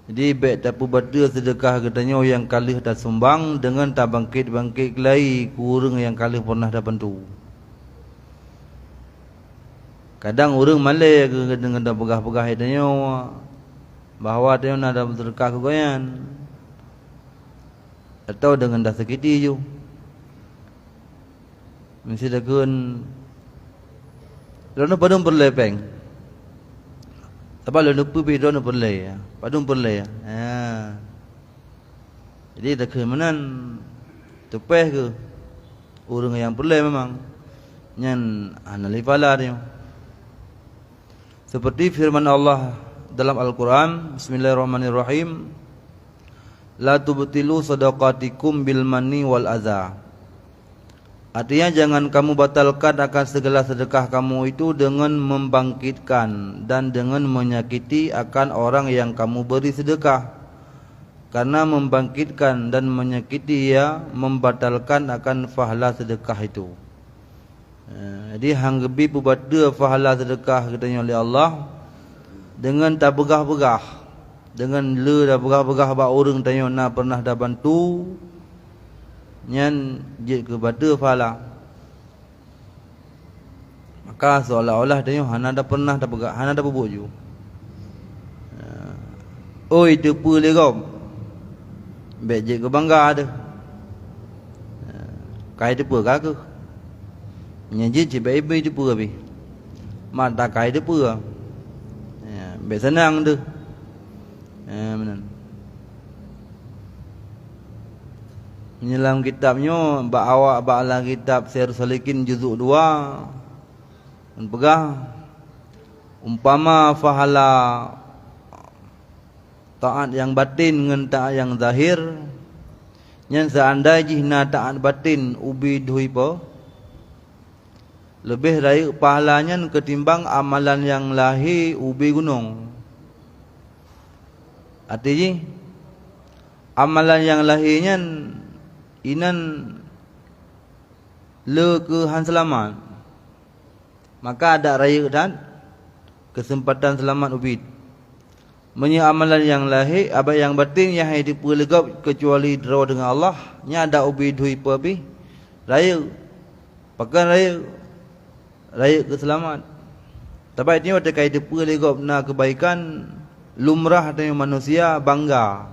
Jadi baik tak bata sedekah katanya yang kalih dah sumbang dengan tak bangkit-bangkit kelai kurang yang kalih pernah dah bantu. Kadang orang malai ke dengan dah pegah-pegah katanya bahawa dia nak dah sedekah ke goyan. Atau dengan dah sakiti je. Mesti dah kun lalu padung berlepeng. Sebab lalu pergi dono perlay, padung perlay. Jadi dah kemanan tepeh ke orang yang perlay memang nyan analifala dia. Seperti firman Allah dalam Al-Quran, Bismillahirrahmanirrahim, la tubtilu sadaqatikum bil manni wal adza. Artinya jangan kamu batalkan akan segala sedekah kamu itu dengan membangkitkan dan dengan menyakiti akan orang yang kamu beri sedekah. Karena membangkitkan dan menyakiti ia membatalkan akan pahala sedekah itu. Jadi hanggebi pubada pahala sedekah katanya oleh Allah dengan tak begah-begah, dengan le dah begah-begah ba orang tanya nak pernah dah bantu nyan je ke bada pahala. Maka seolah-olah tanya hana dah pernah dah begah, hana dah bubuk ju. Oi depa le gom. Baik je ke bangga ada. Kai depa ka ke? Nyanyi je baik-baik depa habis. Mak tak kai depa. Baik senang tu. Benar. Menyelam kitabnya bak awak baklah kitab Syair Salikin juzuk 2. Dan pegah umpama fahala taat yang batin dengan taat yang zahir, yang seandainya jihna taat batin ubi dhui po lebih dari pahalanya ketimbang amalan yang lahir ubi gunung. Artinya amalan yang lahirnya inan le ke han selamat, maka ada raya dan kesempatan selamat ubid. Menye amalan yang lahir apa yang batin yang hidup legap kecuali draw dengan Allah nya ada ubid hui perbi raya pakai raya keselamat. Tapi ini waktu kait hidup legap na kebaikan lumrah dengan manusia bangga.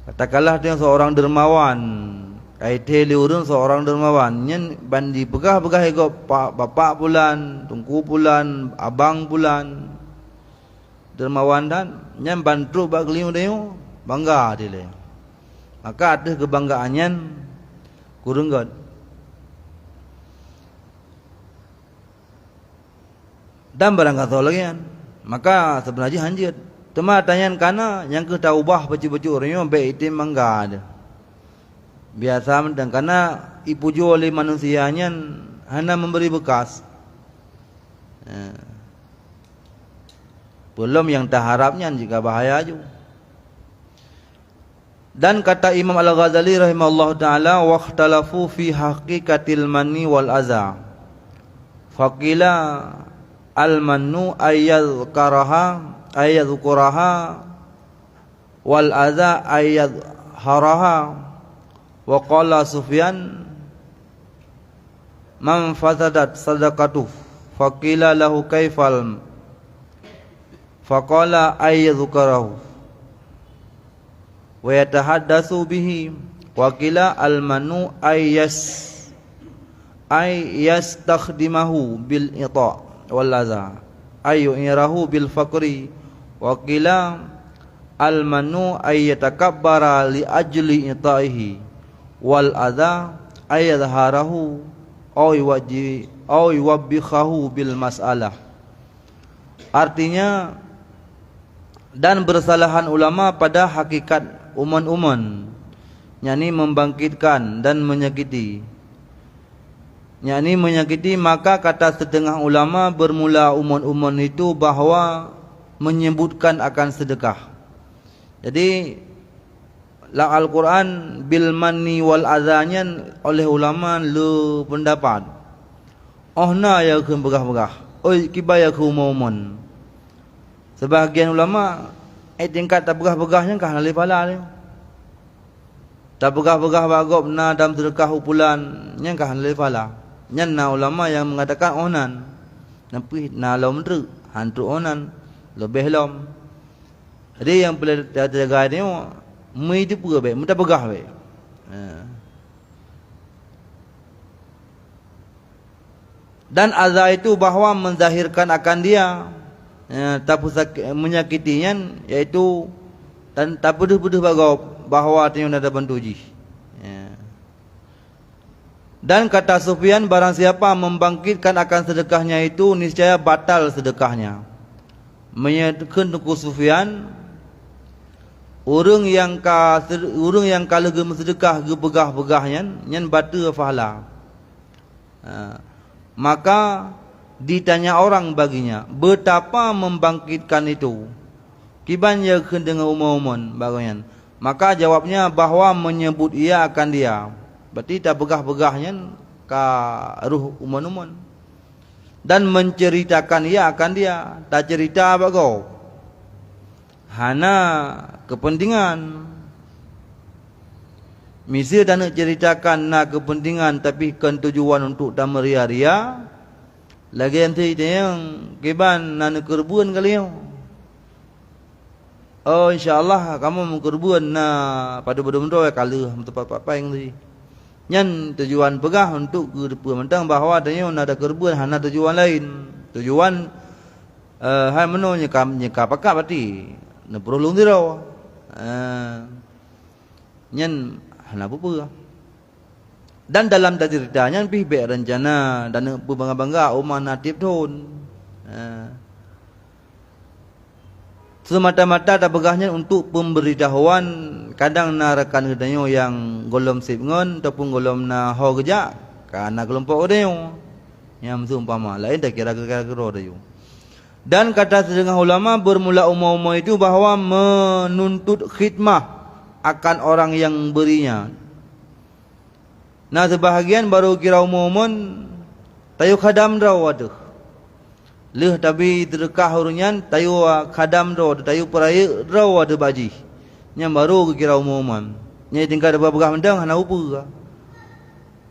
Katakanlah dia seorang dermawan, kaite liurun seorang dermawan, nyen bandi begah-begah ego bapak bulan, tungku bulan, abang bulan, dermawan dan nyen bantu bak liu dia bangga dia. Maka ada kebanggaannya kurang god. Dan barang kata lagi kan, maka sebenarnya hanjir. Tema tanyakan kana yang ke tahu bah baju-baju orangnya baik itu mangga ada. Biasa dan karena ipuju oleh manusianya hanya memberi bekas. Belum yang tak harapnya jika bahaya juga. Dan kata Imam Al-Ghazali rahimahullah ta'ala waqtalafu fi haqiqatil manni wal aza. Faqila al-mannu ayyadhkaraha ayyadhkuraha wal adza ayyadharaha. Wa qala Sufyan man fasadat sadaqatuh faqila lahu kaifal faqala ayyadhkurahu wa yatahaddatsu bihi wa qila al-mannu ayyastakhdimahu bil ita wal adza ayyirahu bil faqri wa qila al-mannu ayyatakabbara li ajli ita'ihi wal adza ayyadharahu aw yuwabbikhahu bil mas'alah. Artinya dan bersalahan ulama pada hakikat uman-uman, yakni membangkitkan dan menyakiti. Yakni menyakiti, maka kata setengah ulama bermula uman-uman itu bahawa menyebutkan akan sedekah. Jadi la Al-Quran bil manni wal adhanyan oleh ulama lu pendapat. Oh na ya ke begah-begah. Oi kibaya ke uman. Sebahagian ulama tingkat tak begah-begahnya kah nalih pala dia. Tak begah-begah bagop na dalam sedekah upulan nya kah nalih pala. Nya na ulama yang mengatakan onan. Nampi na lom tu hantu onan lebih lom. Jadi yang boleh jaga ni mai tu pura baik, mudah begah baik. Dan azab itu bahawa menzahirkan akan dia tak menyakitinya, iaitu dan tak beduh-beduh bahawa artinya ada bantuji. Dan kata Sufyan, barang siapa membangkitkan akan sedekahnya itu niscaya batal sedekahnya. Menyatakan tuku Sufyan, orang yang kalau sedekah begah-begahnya nyan batal pahala. Maka ditanya orang baginya, betapa membangkitkan itu? Kibannya dengan umum-umum bagian. Maka jawabnya bahawa menyebut ia akan dia. Berarti tak begah-begahnya ka ruh umum-umum. Dan menceritakan ia akan dia, tak cerita apa kau. Hana kepentingan. Misi dan nak ceritakan nak kepentingan tapi kan tujuan untuk tak meria-ria. Lagi nanti yang kiban nak kerbuan kali yo. Oh insya-Allah kamu mengkerbuan na pada betul-betul kala tempat apa yang tadi. Nyan tujuan pegah untuk ke depan mentang bahawa tanya ada kerbuan hana tujuan lain. Tujuan hai meno nyeka pakak berarti. Na perlu ndirau. Nyan hana apa. Dan dalam ceritanya pi be rencana dan berbangga-bangga umah natif tun. Semata-mata tak begahnya untuk pemberitahuan kadang na rakan kedanyo yang golom sipngon ataupun golom na ho kerja karena kelompok kedanyo yang seumpama lain tak kira-kira dayo. Dan kata setengah ulama bermula umum itu bahawa menuntut khidmah akan orang yang berinya. Nah sebahagian baru kira umum tayu khadam raw aduh. Leh tapi terkah hurunyan tayu khadam raw tayu peraya raw ada baji. Nya baru kira umum. Nya tingkat ada begah mendang hana upu.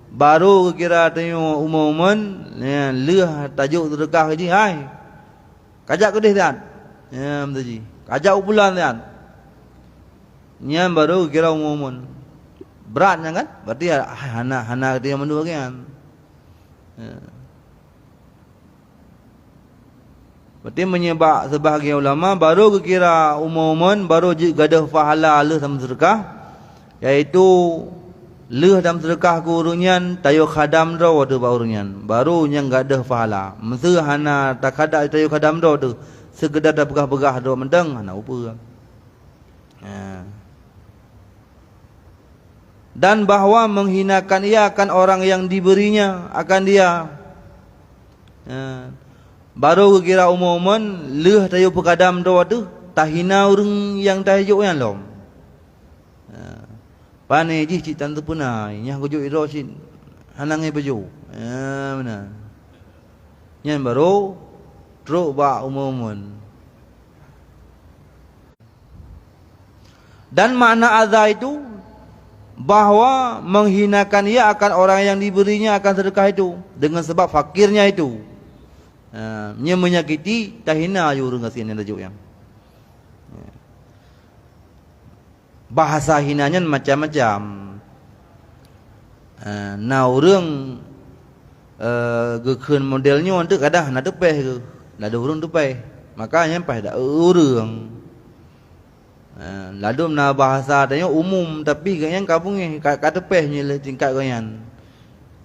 Baru kira tayu umum nya leh tajuk terkah haji hai. Kajak kedih dan. Ya mtaji. Kajak upulan dan. Nya baru kira umum. Beratnya kan? Berarti hana dia mendua kan. Berarti menyebab sebahagian ulama baru kira umum baru gadah pahala leh dalam sedekah, iaitu leh dalam sedekah ku urunyan tayu khadam raw ada urunyan. Baru yang gadah pahala. Mesti hana tak ada tayu khadam raw tu. Sekedar dah begah-begah do mendang hana upa. Dan bahawa menghinakan ia akan orang yang diberinya akan dia. Baru kira umuman leh tayu pekadam doa tu tak hina orang yang tajuk yang lom. Pane ji cik tante punai nyah kujuk iro sin hanangai baju. Benar. Yang baru truk ba umuman. Dan makna azza itu bahawa menghinakan ia akan orang yang diberinya akan sedekah itu dengan sebab fakirnya itu. Nya menyakiti tak hina ayu orang kasihan yang tajuk yang. Bahasa hinanya macam-macam. Nah orang gekeun modelnya untuk kadang nak tepeh ke. Ada orang tepeh. Makanya pah dak orang. Lalu na bahasa tanya umum tapi ganyan kabungnya kata pehnya le tingkat ganyan.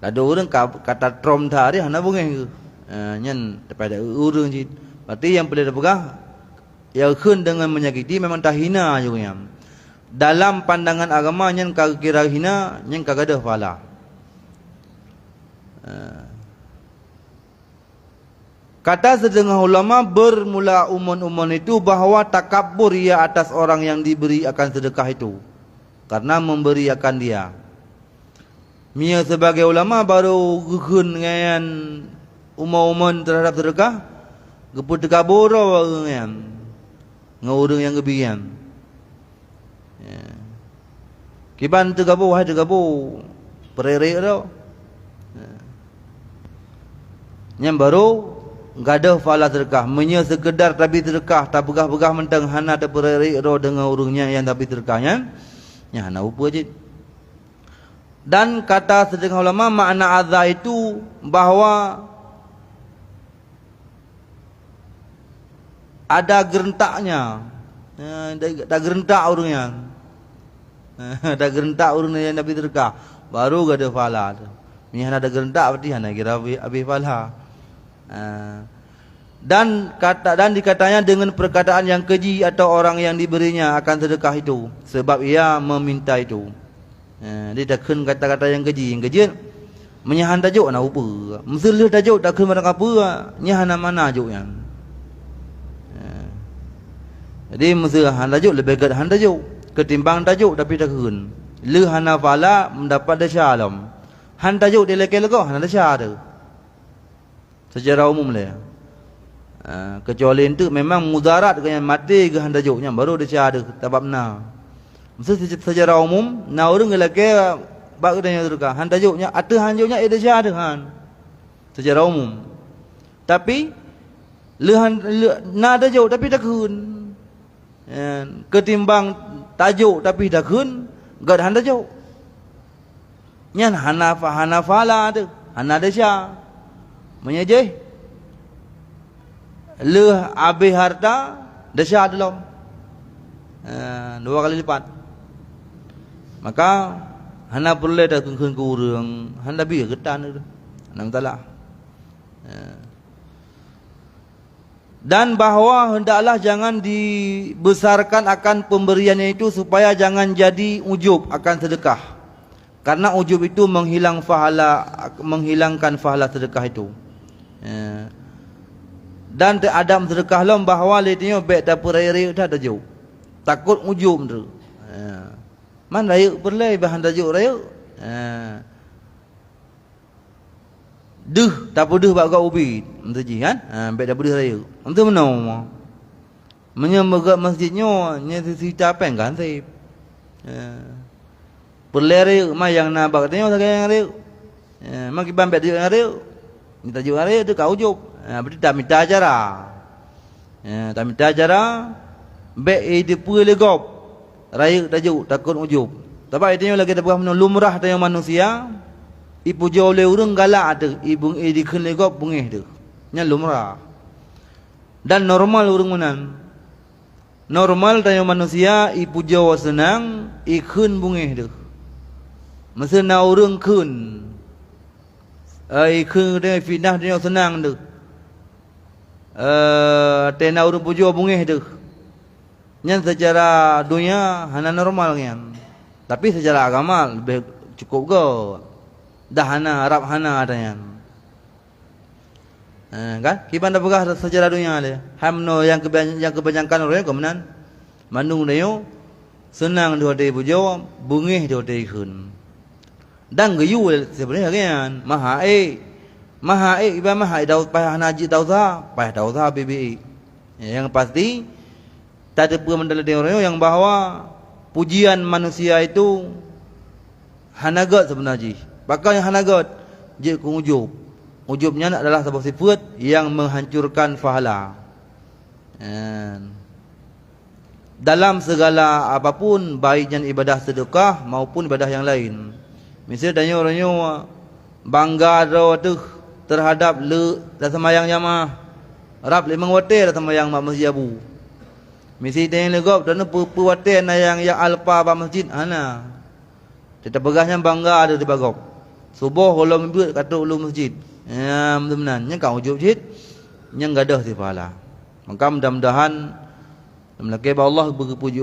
Lalu orang kata trom tadi hana bungnya. Nyan daripada orang je. Berarti yang boleh dapegah yang khun dengan menyakiti memang tak hina juga. Dalam pandangan agama nyan kagak kira hina, nyan kagak ada pahala. Kata setengah ulama bermula umum itu bahawa takabur ia atas orang yang diberi akan sedekah itu karena memberi akan dia. Mia sebagai ulama baru gugun dengan umum terhadap sedekah geput takabur dengan dengan orang yang gebian. Ya. Kiban tergabung, hai tergabung. Perere tau. Ya. Yang baru gadah fala sedekah, menya sekedar tapi sedekah, tak begah-begah mentang hana ada perere dengan orangnya yang tapi sedekahnya. Ya hana apa je. Dan kata setengah ulama makna azza itu bahawa ada gerentaknya. Ada gerentak orangnya. Ada gerentak orangnya yang Nabi terkah. Baru ada pahala. Ni ada gerentak berarti hana kira habis pahala. Dan dikatanya dengan perkataan yang keji atau orang yang diberinya akan sedekah itu sebab ia meminta itu. Dia dah kun kata-kata yang keji menyahan tajuk nak apa. Mesti tajuk tak kun barang apa, nyahan mana tajuk yang. Jadi mesti han tajuk lebih dekat han tajuk ketimbang tajuk tapi tak kun. Le hana fala mendapat dasya alam. Han tajuk dia leke-leko hana dasya tu. Secara umum lah. Kecuali itu memang mudarat dengan mati ke han tajuknya baru dasya ada sebab na. Mesti secara umum na orang lelaki bak kedanya terka han tajuknya ada hanjuknya ada dasya ada han. Secara umum. Tapi na tajuk tapi tak kun. Ketimbang tajuk tapi tak kun gad han tajuk. Nyan hanafala tu. Hana dasya. Menyejeh. Le habis harta dasya dalam. Dua kali lipat. Maka hana perlu dah kun kurang, hana bi ketan tu. Nang talah. Dan bahawa hendaklah jangan dibesarkan akan pemberiannya itu supaya jangan jadi ujub akan sedekah. Karena ujub itu menghilangkan pahala sedekah itu. Dan adam sedekah lom bahawa letnya baik tak perayaan dah tajuk. Takut ujub tu. Man raya perlai bahan tajuk raya. Duh tak peduh bak kau ubi menteji kan. Baik tak peduh raya. Untuk menau. Menyembah masjidnya nya cerita apa kan sip. Perlai raya mai yang nak bak tanya tak yang raya. Mak kiban baik tajuk raya. Ni tajuk raya tu kau ujub. Berarti tak minta acara. Tak minta acara. Baik dia pula legop. Raya tajuk takut ujub. Tapi itu lagi ada bukan lumrah tanya manusia. Ibu jauh le urang galak ada. Ibu dikhen legop bungih tu. Nya lumrah. Dan normal urang menan. Normal tanya manusia ibu jauh senang ikhen bungih tu. Masa na urang kun. Ikhen dia fitnah dia senang tu. Tena urang pujo bungih tu. Yang secara dunia hana normal kan. Tapi secara agama lebih cukup ke. Dah hana Arab hana adanya. Kan? Kiban dah pegah secara dunia dia. Hamno yang kebanyakan orang kemenan. Mandung dia senang dia de bujo, bungih dia de ikun. Dan gayu sebenarnya kan. Maha iban maha dau payah haji dau sa BBI. Yang pasti tak ada pemandala orang yang bahawa pujian manusia itu hanagat sebenarnya. Bakal yang hanagat je ku ujub. Ujubnya adalah sebuah sifat yang menghancurkan pahala. Dalam segala apapun baiknya ibadah sedekah maupun ibadah yang lain. Misalnya tanya orangnya bangga tu terhadap le dah semayang jamaah. Rab 5 waktu dah semayang mak masjid abu. Misi tanya legop dan puwaten yang alpa ba masjid ana. Kita begahnya bangga ada di bagop. Subuh kalau mimpi kata ulu masjid. Ya benar-benar nya kau ujub masjid nya gadah si pahala. Maka mudah-mudahan melaki ba Allah berpuji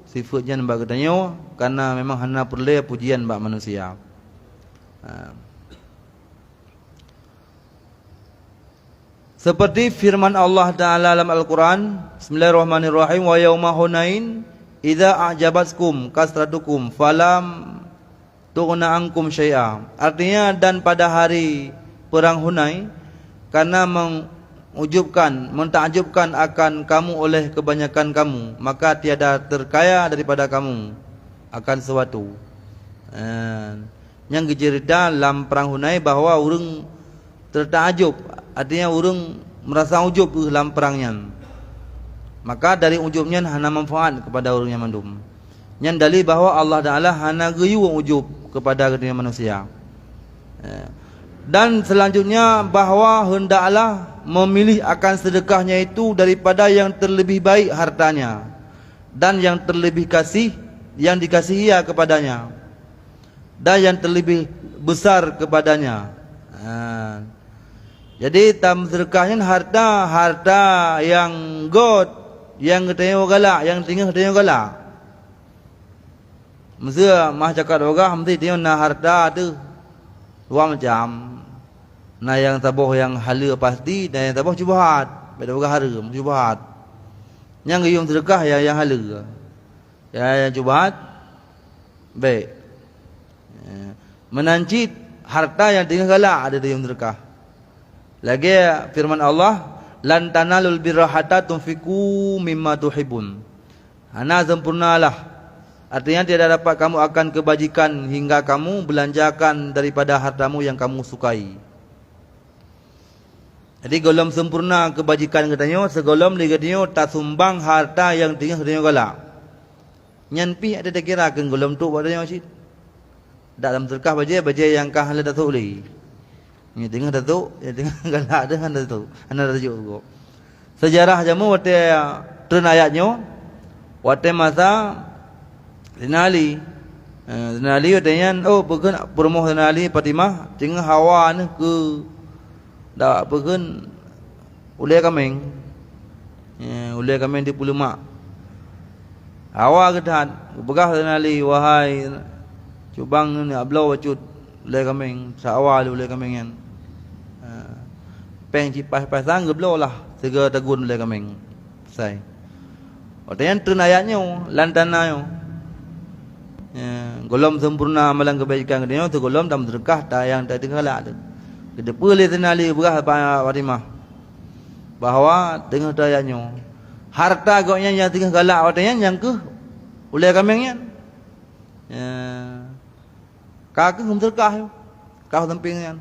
sifatnya nambah katanya karena memang hana perlu pujian bak manusia. Seperti firman Allah Ta'ala dalam Al-Quran, Bismillahirrahmanirrahim, wa yawma hunain idza a'jabatkum kasratukum falam tughna ankum syai'a. Artinya dan pada hari perang Hunain karena mengujubkan, mentakjubkan akan kamu oleh kebanyakan kamu, maka tiada terkaya daripada kamu akan sesuatu. Yang gejerida dalam perang Hunain bahawa orang tertakjub, artinya orang merasa ujub dalam perangnya. Maka dari ujubnya hana manfaat kepada orang yang mandum. Yang dalil bahawa Allah Taala hana geyu ujub kepada dunia manusia. Dan selanjutnya bahawa hendaklah memilih akan sedekahnya itu daripada yang terlebih baik hartanya dan yang terlebih kasih yang dikasihi kepadanya dan yang terlebih besar kepadanya. Jadi tam sedekahnya harta yang god, yang ketanya galak, yang tinggal ketanya galak. Mesti mah cakap orang mesti tengok na harta tu dua macam. Nah yang tabuh yang halal pasti dan yang tabuh cubahat. Beda orang haram, cubahat. Yang gayung sedekah yang halal. Yang cubahat baik. Menancit harta yang tinggal galak ada di yang sedekah. Lagi firman Allah, lan tanalul birra hatta tunfiqu mimma tuhibun. Hana sempurnalah. Artinya tidak dapat kamu akan kebajikan hingga kamu belanjakan daripada hartamu yang kamu sukai. Jadi golom sempurna kebajikan katanya, segolom dia katanya tak sumbang harta yang tinggal katanya galak. Nyanpi ada dah kira kan golom tu padanya masjid. Dalam sedekah baja yang kah halal datuk li. Ni tengah datuk, ya tengah galak dengan datuk. Ana datuk. Sejarah jamu wate tren ayatnya wate masa Zinali katanya pekan permoh Zinali Fatimah tengah hawa ni ke dak pekan ulai kameng. Ulai kameng di puluh mak. Hawa kedat begah Zinali wahai cubang ni ablau wacut ulai kameng sawal ulai kameng yan. Peng cipas-pas sang geblau lah sega tagun ulai kameng. Sai. Katanya tren ayatnya lantana golom sempurna amalan kebaikan katanya tu golom tam sedekah tak yang tak tinggal ada. Kedepa le tenali berah Fatimah bahawa tengah dayanya harta goknya yang tinggal galak katanya yang ke ulai kamengnya. Kak hum sedekah kau sampingnya.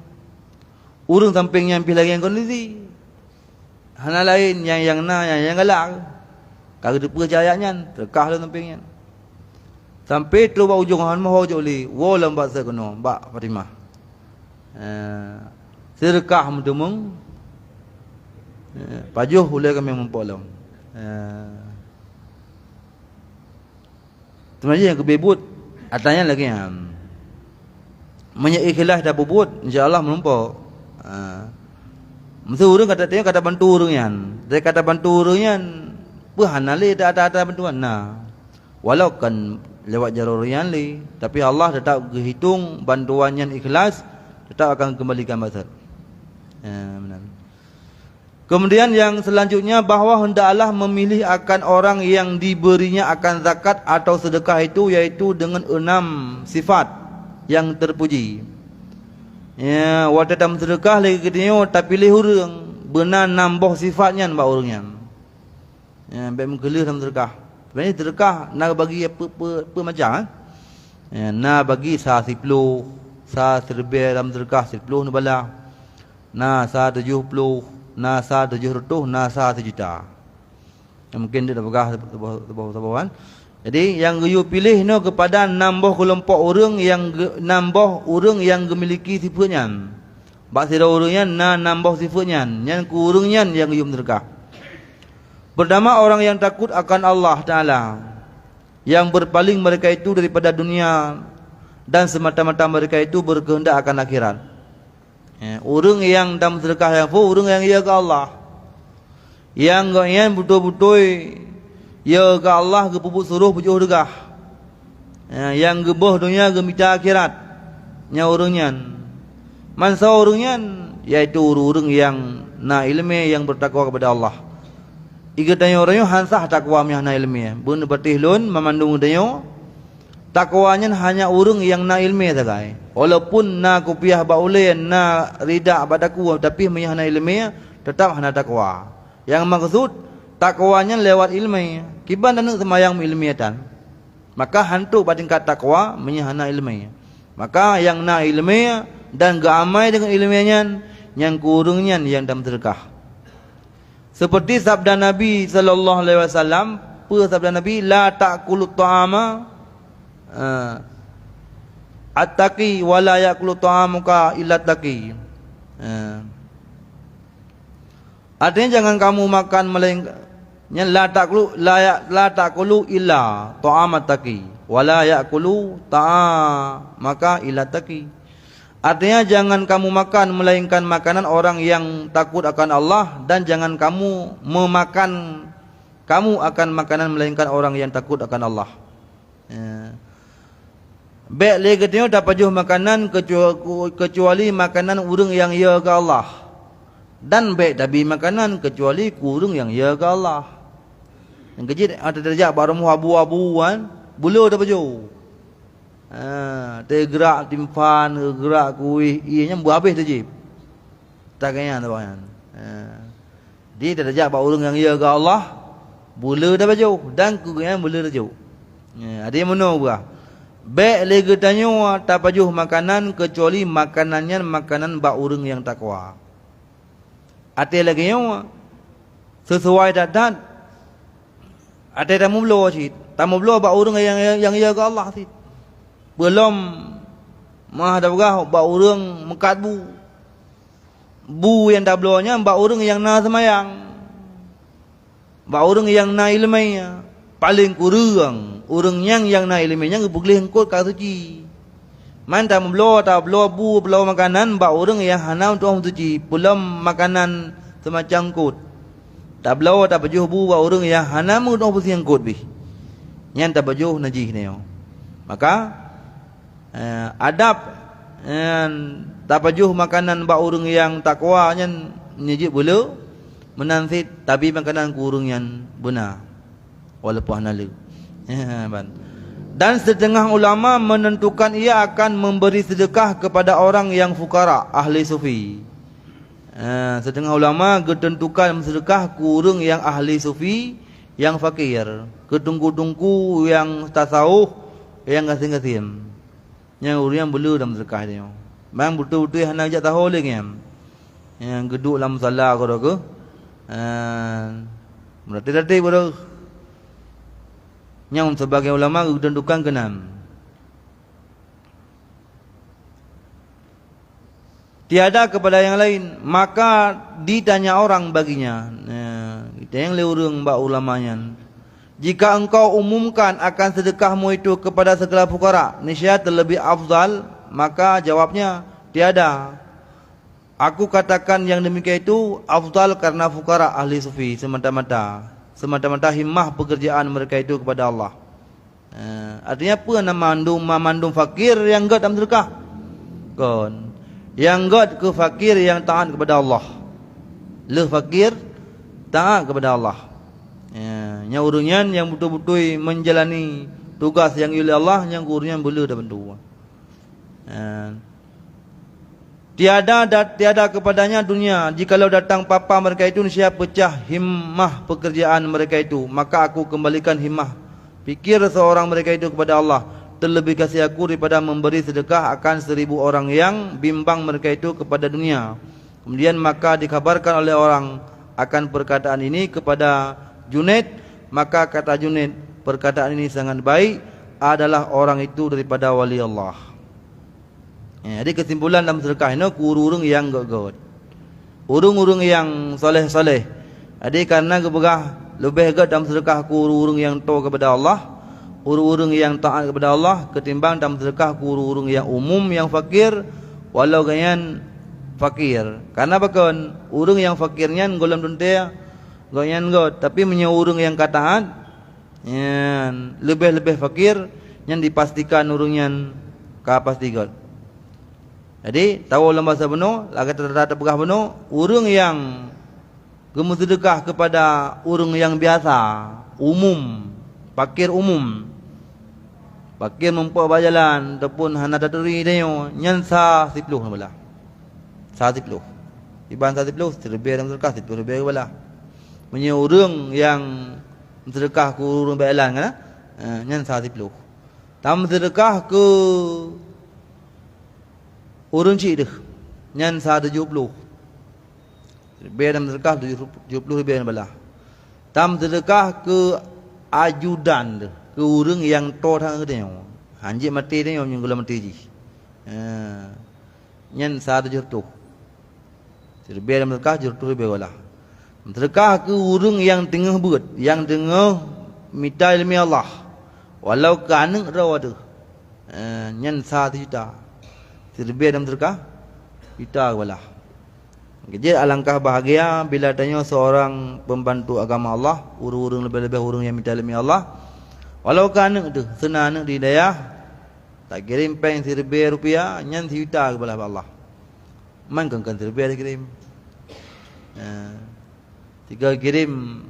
Urang sampingnya pilih lagi yang kondisi. Hana lain yang galak. Kau kedepa ayatnya sedekah le sampingnya. Sampai tu bau ujung han mahu joli, wolam bahasa kono, Mbak Fatimah. Sedekah mendemung. Pajuh ulai kami mempolong. Sebenarnya yang kebebut, atanya lagi menyikhlas dah bubut, insya-Allah menumpuk. Mesti urang kata bantu urangnya. Dia kata bantu urangnya, berhanali tak ada bantuan. Nah, walau kan lewat jalur yang li, tapi Allah tetap hitung bantuannya ikhlas, tetap akan kembalikan basar. Kemudian yang selanjutnya bahawa hendaklah memilih akan orang yang diberinya akan zakat atau sedekah itu, yaitu dengan 6 sifat yang terpuji. Waktu dalam sedekah lagi katanya tak pilih orang benar nambah sifatnya mbak orangnya. Baik mengkelih dalam sedekah. Sebenarnya sedekah nak bagi apa macam nak bagi sah 10, sah serbe dalam sedekah 10 ni bala. Nah sah 70, nah sah 700, nah sah 1 juta. Mungkin dia dah pegah tebawan. Jadi yang you pilih no kepada nambah kelompok orang yang nambah orang yang memiliki sifatnya. Bak sira orangnya nambah sifatnya. Yang kurangnya yang you sedekah. Pertama orang yang takut akan Allah Ta'ala, yang berpaling mereka itu daripada dunia dan semata-mata mereka itu berkehendak akan akhirat. Orang yang dalam sedekah yang orang yang ia ke Allah, yang yang betul-betul ia ke Allah ke pupuk suruh pujuh degah, yang gebah dunia ke minta akhirat. Nya orangnya mansa orangnya yaitu orang yang na ilmu yang bertakwa kepada Allah. Iga tanya orangnya hansah takwa mihna ilmiah. Bun bertihlun memandung danyo takwanya hanya orang yang na ilmiah sagai. Walaupun na kupiah baule na rida badaku tapi mihna ilmiah tetap hana takwa. Yang maksud takwanya lewat ilmu. Kiban dan semayang ilmiatan. Maka hantu pada tingkat takwa menyahana ilmu. Maka yang na ilmu dan gamai dengan ilmunya yang kurungnya yang dalam sedekah. Seperti sabda Nabi sallallahu alaihi wasallam, sabda Nabi la ta'kulu ta'ama at-taqi wa la ya'kulu ta'amuka illa taqi. Artinya jangan kamu makan melainkan la ta'kulu illa ta'amat taqi wa la ya'kulu ta'amaka illa taqi. Artinya jangan kamu makan melainkan makanan orang yang takut akan Allah, dan jangan kamu akan makanan melainkan orang yang takut akan Allah. Baik lagi tengok tak pajuh makanan kecuali makanan urang yang ya ke Allah. Dan baik tabi makanan kecuali kurung yang ya ke Allah. Yang kecil ada derajat baru abu-abu kan, bulu tak pajuh. Tergerak timpan, gerak kuih, ianya berhabis tu je. Tak kaya tu bahan. Dia derajat bak urang yang ya ke Allah, bulu dah baju dan kurang bulu dah jauh. Ada yang mana berah? Baik lagi tanya tak pajuh makanan kecuali makanannya makanan bak urang yang takwa. Ada lagi yang sesuai dadat. Ada tamu belah sih. Tamu belah bak urang yang ya ke Allah sih. Belum mah dah berah bak urang mekat bu. Bu yang dah belahnya bak urang yang na semayang. Bak urang yang na ilmunya paling kurang urang yang na ilmunya boleh engkau ka suci. Man tak belah bu belah makanan bak urang yang hana untuk orang suci. Belum makanan semacam kot. Tak belah tak bajuh bu bak urang yang hana untuk orang yang kot bih. Yang tak bajuh najis ni. Maka adab tak pajuh makanan bak urang yang takwa yang nyejik bulu menansit tapi makanan kurung yang benar walaupun hanalu. Dan setengah ulama menentukan ia akan memberi sedekah kepada orang yang fukara ahli sufi. Setengah ulama ketentukan sedekah kurung yang ahli sufi yang fakir, ketungku-tungku yang tasawuf yang gasin-gasin. Yang urang belu dalam sedekah dia. Bang betul-betul hana ajak tahu lagi yang geduk dalam salah ke ke. Berarti baru yang sebagai ulama ketentukan keenam. Tiada kepada yang lain, maka ditanya orang baginya. Kita yang leurung bak ulamanya. Jika engkau umumkan akan sedekahmu itu kepada segala fukara, niscaya terlebih afdal, maka jawabnya tiada. Aku katakan yang demikian itu afdal karena fukara ahli sufi semata-mata himmah pekerjaan mereka itu kepada Allah. Artinya apa nama mandum fakir yang god dalam sedekah? Kon. Yang god ke fakir yang taat kepada Allah. Le fakir taat kepada Allah. Yang urunyan yang betul-betul menjalani tugas yang oleh Allah, yang urunyan boleh dah bantu. Tiada kepadanya dunia. Jikalau datang papa mereka itu niscaya pecah himmah pekerjaan mereka itu, maka aku kembalikan himmah fikir seorang mereka itu kepada Allah. Terlebih kasih aku daripada memberi sedekah akan 1000 orang yang bimbang mereka itu kepada dunia. Kemudian maka dikabarkan oleh orang akan perkataan ini kepada Junaid, maka kata Junaid, perkataan ini sangat baik, adalah orang itu daripada wali Allah. Jadi kesimpulan dalam sedekah ini urung yang god. Urung yang soleh-soleh. Jadi karena keberah lebih god dalam sedekah urung yang taat kepada Allah, urung yang taat kepada Allah ketimbang dalam sedekah urung yang umum yang fakir walau ganyan fakir. Karena bahkan urung yang fakirnya golem duntia goyan god, tapi menyeurung yang kataan yang lebih fakir yang dipastikan urungnya kapasti god. Jadi tahu dalam bahasa benar, lagi terdapat berah benar, urung yang gemu sedekah kepada urung yang biasa, umum, fakir umum. Fakir mempuak berjalan ataupun hana taturi dia nyan sa 10 belah. Sa 10. iban 30 terlebih dalam sedekah terlebih bala punya orang yang sedekah ke orang belan kan nyan 30 tam sedekah ke orang cik dah nyan 70 terlebih dalam sedekah 70 lebih bala tam sedekah ke ajudan dah ke orang yang to thang ke dia hanjit mati dia yang gula mati ji nyan 100 terlebih dalam sedekah 70 lebih bala sedekah ke orang yang tengah buat, yang tengah minta ilmu Allah. Walau kerana rawa tu. Nyan 1 juta. Terlebih dalam sedekah kita wala. Jadi alangkah bahagia bila tanya seorang pembantu agama Allah, urung-urung lebih-lebih urung yang minta ilmu Allah. Walau kerana tu senang di daya tak kirim peng 1000 rupiah, nyan 1 juta kepada Allah. Man kan 1000 dikirim. Tiga kirim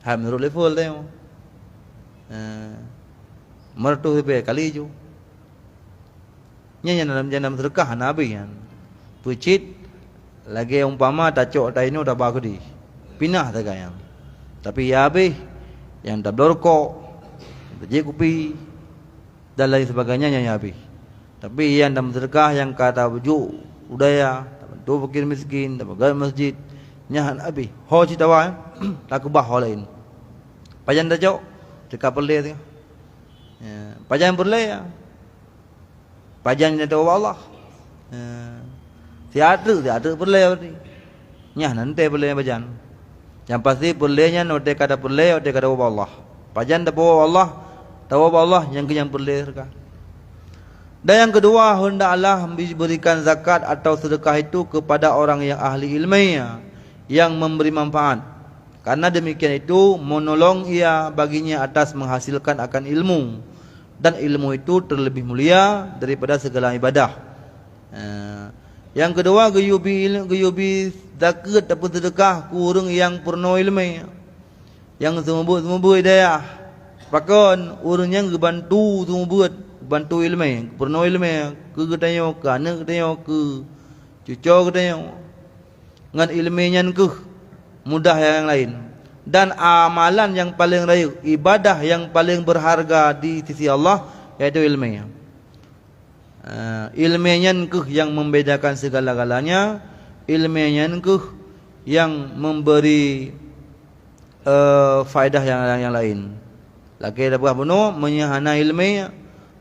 ham nurul level tengok mertu be kali ju nya dalam sedekah nabi kan pucit lagi umpama tacok taino dah bagus di pinah tak yang tapi ya be yang dah blorko je kopi dan lain sebagainya nya habis tapi yang dalam sedekah yang kata bujuk budaya tu fakir miskin tak bagai masjid nyahan abi ho cita wa tak kubah ho lain pajan dah jauh dekat perle tu pajan perle ya pajan nya tahu Allah tiada perle berarti nyah nanti perle pajan yang pasti perle nya note kata perle note kata Allah pajan dah bawa Allah tahu Allah yang perle serka. Dan yang kedua hendaklah memberikan zakat atau sedekah itu kepada orang yang ahli ilmiah yang memberi manfaat. Karena demikian itu menolong ia baginya atas menghasilkan akan ilmu. Dan ilmu itu terlebih mulia daripada segala ibadah. Yang kedua geyubi zakat atau sedekah ke orang yang purno ilmu. Yang semua hidayah. Pakon orang yang bantu semua bantu ilmu, purno ilmu ke katanya ke anak katanya ke cucu katanya dengan ilmunya ke mudah yang lain dan amalan yang paling raya ibadah yang paling berharga di sisi Allah yaitu ilmunya ilmunya ke yang membedakan segala-galanya ilmunya ke yang memberi faedah yang lain lagi ada buah bunuh menyahana ilmunya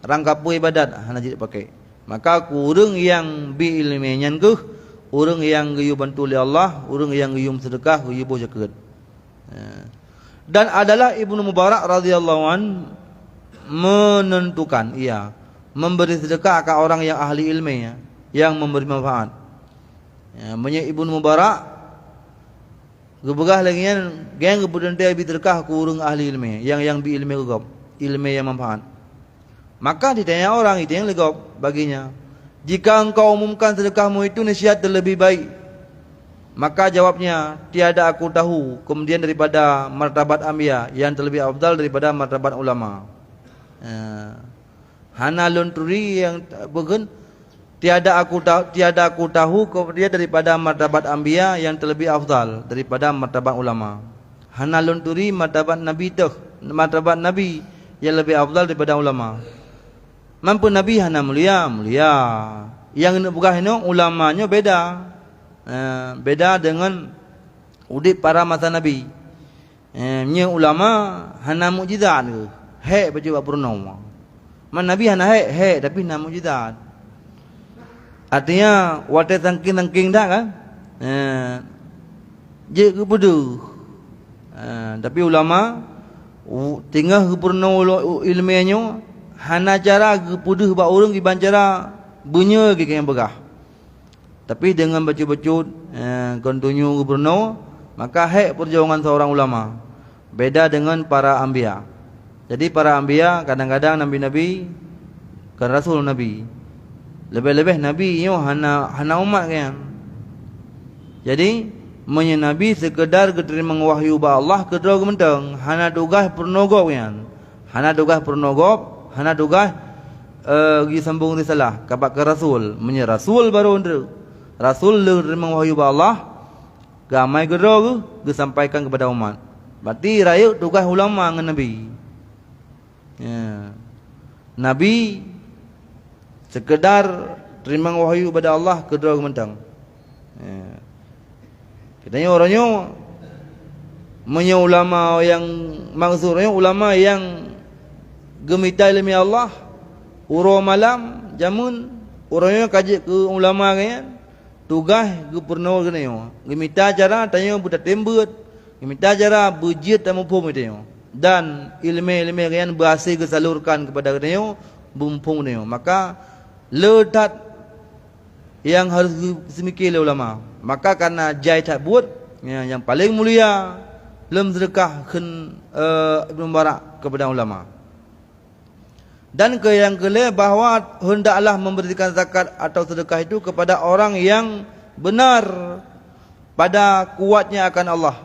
rangkap ibadat hana jadi pakai maka kurang yang bi ilmunya ke orang yang geyu bantu oleh Allah, orang yang geyu sedekah, geyu boh zakat. Dan adalah Ibnu Mubarak radhiyallahu an menentukan ia memberi sedekah ke orang yang ahli ilmu yang memberi manfaat. Menye Ibnu Mubarak gebegah lagi kan geng kemudian dia bi sedekah ke orang ahli ilmu yang bi ilmu gegap, ilmu yang manfaat. Maka ditanya orang itu yang legap baginya. Jika engkau umumkan sedekahmu itu nasihat terlebih baik. Maka jawabnya, tiada aku tahu kemudian daripada martabat anbiya yang terlebih afdal daripada martabat ulama. Hana lunturi yang bukan tiada aku tahu kemudian daripada martabat anbiya yang terlebih afdal daripada martabat ulama. Hana lunturi martabat nabi yang lebih afdal daripada ulama. Mampu Nabi hana mulia. Yang nak bukan ini ulamanya beda. Beda dengan udip para masa Nabi. Nya ulama hana mukjizat ke. Hek baju purna. Man Nabi hana hek tapi hana mukjizat. Artinya wate tangking dah kan. Je ke bodoh. Tapi ulama tinggal purna ilmunya hana cara kepuduh bak orang iban cara bunya ke yang begah. Tapi dengan baca-baca kontinyu gubernur maka hak perjuangan seorang ulama. Beda dengan para anbiya. Jadi para anbiya kadang-kadang nabi-nabi kan rasul nabi. Lebih-lebih nabi yo hana umat kan. Jadi menyenabi sekedar keterima wahyu ba Allah kedua gementeng hana tugas pernogo kan. Hana tugas pernogo hana tugas gi sambung risalah kapak ke rasul rasul baru Rasul le terima wahyu ba Allah, gamai gero ge sampaikan kepada umat. Berarti raya tugas ulama dengan Nabi. Ya. Nabi sekedar terima wahyu kepada Allah kedua mentang. Ya. Katanya orangnya punya ulama yang maksudnya ulama yang gemita ilmu Allah, uro malam jamun orangnya kaji ke ulama kan, tugas ke pernah kena gemita cara tanya budak tembut, gemita cara bujit dan mumpung itu dan ilmu kan berhasil kesalurkan kepada kena mumpung ni. Maka ledat yang harus semikir ulama. Maka karena jai tak buat yang paling mulia lem sedekah ken Ibnu Mubarak kepada ulama. Dan yang kelima bahawa hendaklah memberikan zakat atau sedekah itu kepada orang yang benar pada kuatnya akan Allah.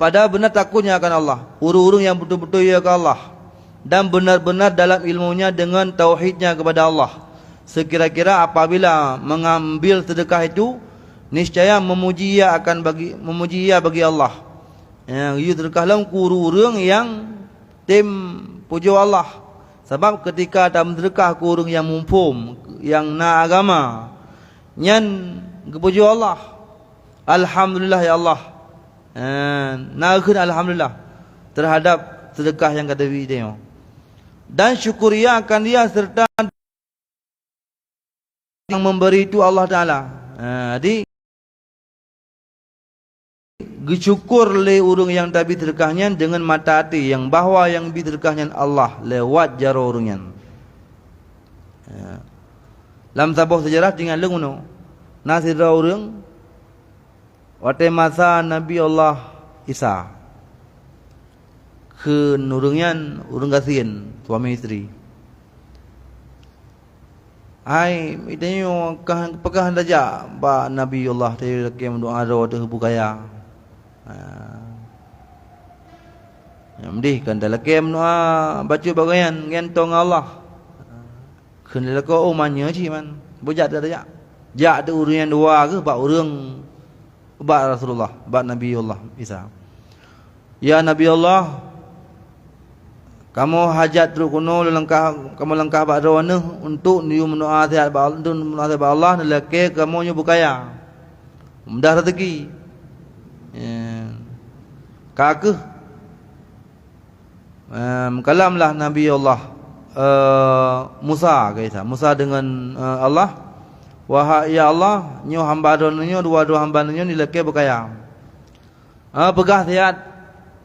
Pada benar takutnya akan Allah. Urung-urung yang betul-betul ia ke Allah. Dan benar-benar dalam ilmunya dengan tauhidnya kepada Allah. Sekira-kira apabila mengambil sedekah itu, niscaya memuji ia bagi Allah. Yang ia sedekah dalam urung yang tim puja Allah. Sebab ketika dalam sedekah urung yang mumpum, yang na agama, nyan kepuja Allah. Alhamdulillah ya Allah. Nakun alhamdulillah terhadap sedekah yang kata dia. Dan syukuria akan dia serta yang memberi itu Allah Ta'ala. Jadi bersyukur le urung yang tabi sedekahnya dengan mata hati yang bahwa yang bi sedekahnya Allah lewat jaro urungnya. Dalam sebuah sejarah tinggal lenguno nasir urung waktu masa Nabi Allah Isa ke urungnya urung kasihin suami istri. Hai itanya pekahan saja ba Nabi Allah tadi kem doa doa tu bukaya. Mendih kan dalam kem doa baca bagian gentong Allah. Kena ko umanya sih man. Bujak dah tak. Jak tu urang dua ke ba urang ba Rasulullah, ba Nabi Allah Isa. Ya Nabi Allah, kamu hajat terus kuno kamu langkah bakrono untuk niu mendoa sehat ba untuk mendoa ba Allah lelaki kamu nyu bukaya. Mudah rezeki. Kakeh kalamlah Nabi Allah Musa kata. Musa dengan Allah, wahai ya Allah, nyu hamba dononyo dua hamba dononyo lelaki bukaya. Pegah sehat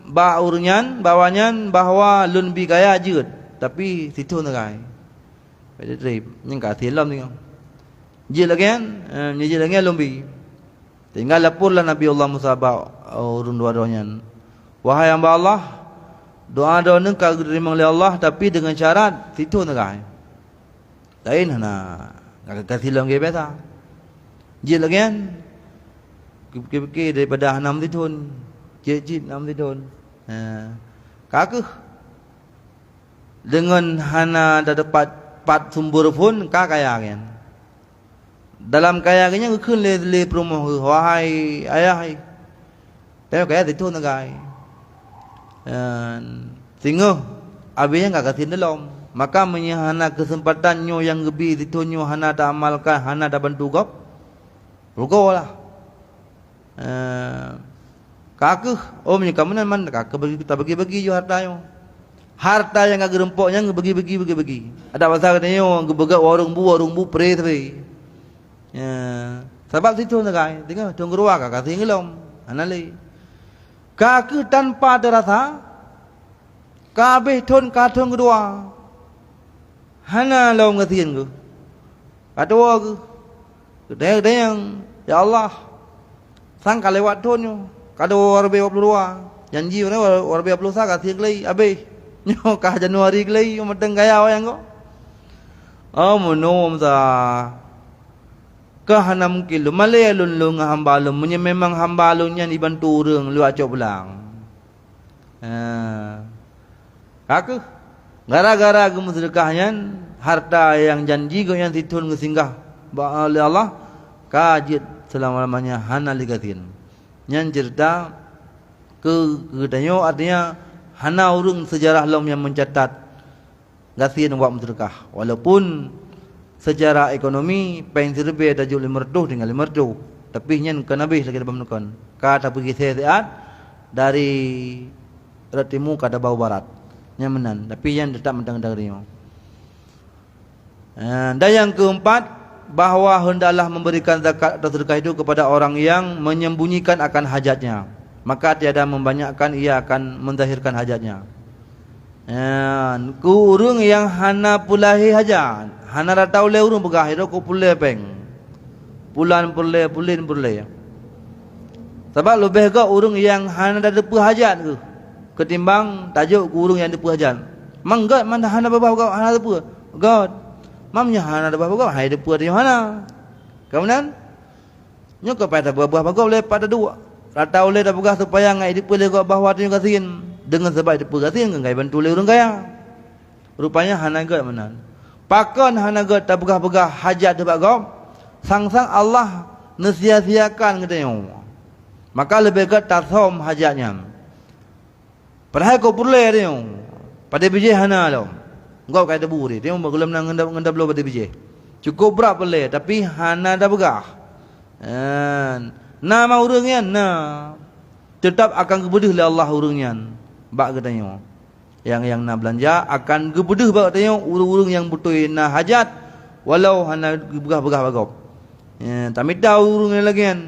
ba urunyan bawanyan bahwa lun bi kaya jeut tapi situ negai pada trip yang ka thilam ni je lagi kan ni je lagi lumbi tinggal lapurlah Nabi Allah Musa ba urun dua-duanya, wahai hamba Allah, doa-doa ni ka diterima oleh Allah tapi dengan syarat situ negai lain hana ka thilam ge biasa je lagi kan fikir daripada hanam titun jejit nam tidun. Kakeh dengan hana dah dapat 4 sumber pun kaya kan. Dalam kaya nya keun le perumah wahai ayah. Tapi kaya itu nagai. Sehingga abisnya enggak kasih dalam. Maka menyahana kesempatannya yang lebih ditunjuk hana tak amalkan, hana tak bantu gop. Rugolah. Kakeh, punya kamu man kakeh bagi kita bagi jo harta yang agak rempoknya bagi. Ada pasal katanya gebegak warung bu pre tapi. Sebab situ nagai, tengok tunggu ruah kakak tinggalom, anali. Kakeh tanpa ada rasa, kabeh ton katung kedua. Hana lom ngatiin ku. Kadua ku. Gede yang ya Allah. Sangka lewat tonyo. Kadua warbe 22. Janji mana warbe 21 kasih lagi abe. Nyo kah Januari lagi mateng gaya yang ko. Monom sa. Kahana mungkin lu malay lun hamba lu munye memang hamba lu nya dibantu urang lu acok belang. Kakek gara-gara gemu sedekahnya harta yang janji go yang titun ke singgah oleh Allah kajid selama-lamanya hana ligatin. Yang cerita kedanyo artinya hana urung sejarah lom yang mencatat gasin buat sedekah. Walaupun secara ekonomi pain serbe ada jul 500 dengan 500. Tapi nyen ke Nabi lagi dalam menukon. Kata pergi sehat dari ratimu kata bau barat. Nyamanan. Tapi yang tetap mentang darinya. Dan yang keempat, bahawa hendaklah memberikan zakat atau sedekah itu kepada orang yang menyembunyikan akan hajatnya. Maka tiada membanyakkan, ia akan menzahirkan hajatnya. Ku urung yang hana pulahi hajat. Hana ratau le urung begah itu ku pulai peng. Pulin pulai. Sebab lebih ke urung yang hana ada depu hajat ke. Ketimbang tajuk ku urung yang depu hajat. Manggat mana hana babah kau hana depu. God. Mamnya hana ada babah kau hai depu di mana. Kemudian nyok pada babah kau le pada dua. Ratau le dah begah supaya ngai depu le kau bahwa tu kasin. Dengan sebab depu kasin ngai bantu le urung kaya. Rupanya hana god mana. Pakon hana god tak begah-begah hajat depa kau. Sang-sang Allah nsia-siakan katanya. Maka lebih ke tasom hajatnya. Padahal kau pulai dia. Pada biji hana lo. Engkau kaya debu dia. Dia belum ngendap belum pada biji. Cukup berat pulai tapi hana dah begah. Nama urangnya tetap akan kebeduh oleh Allah urangnya. Bak katanya. Yang nak belanja akan kebeduh bak katanya urang-urang yang butuh na hajat walau hana begah-begah bagau. Tapi tahu urang lagi kan.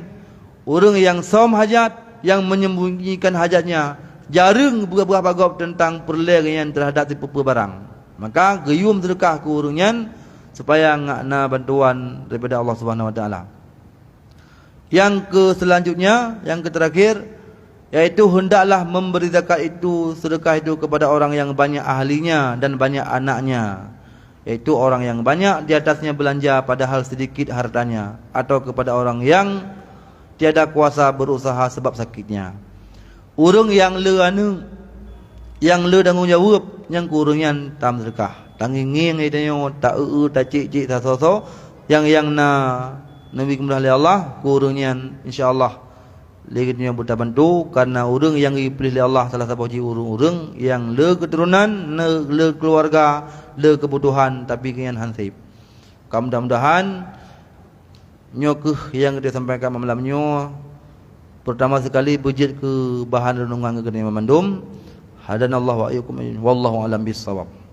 Orang yang som hajat, yang menyembunyikan hajatnya, jarang berbuah bagau tentang perlengkapan terhadap tipu barang. Maka gayum sedekah ke urangnya supaya ngakna bantuan daripada Allah Subhanahu Wa Taala. Yang ke selanjutnya, yang ke terakhir, yaitu hendaklah memberi zakat itu, sedekah itu kepada orang yang banyak ahlinya dan banyak anaknya. Yaitu orang yang banyak di atasnya belanja padahal sedikit hartanya, atau kepada orang yang tiada kuasa berusaha sebab sakitnya. Urang yang le anu, yang le tanggung jawab, yang kurangnya tam sedekah. Tanginging itu tak tak cik tak so yang na Nabi kemudian oleh Allah kurangnya insyaallah legitnya buta bantu karena urang yang dipilih oleh Allah salah satu urang yang le keturunan, le keluarga, le kebutuhan tapi kian hansip. Mudah-mudahan nyok yang kita sampaikan malamnya pertama sekali bujit ke bahan renungan ke Imam Mandum. Hadanallahu wa iyyakum wallahu alam bissawab.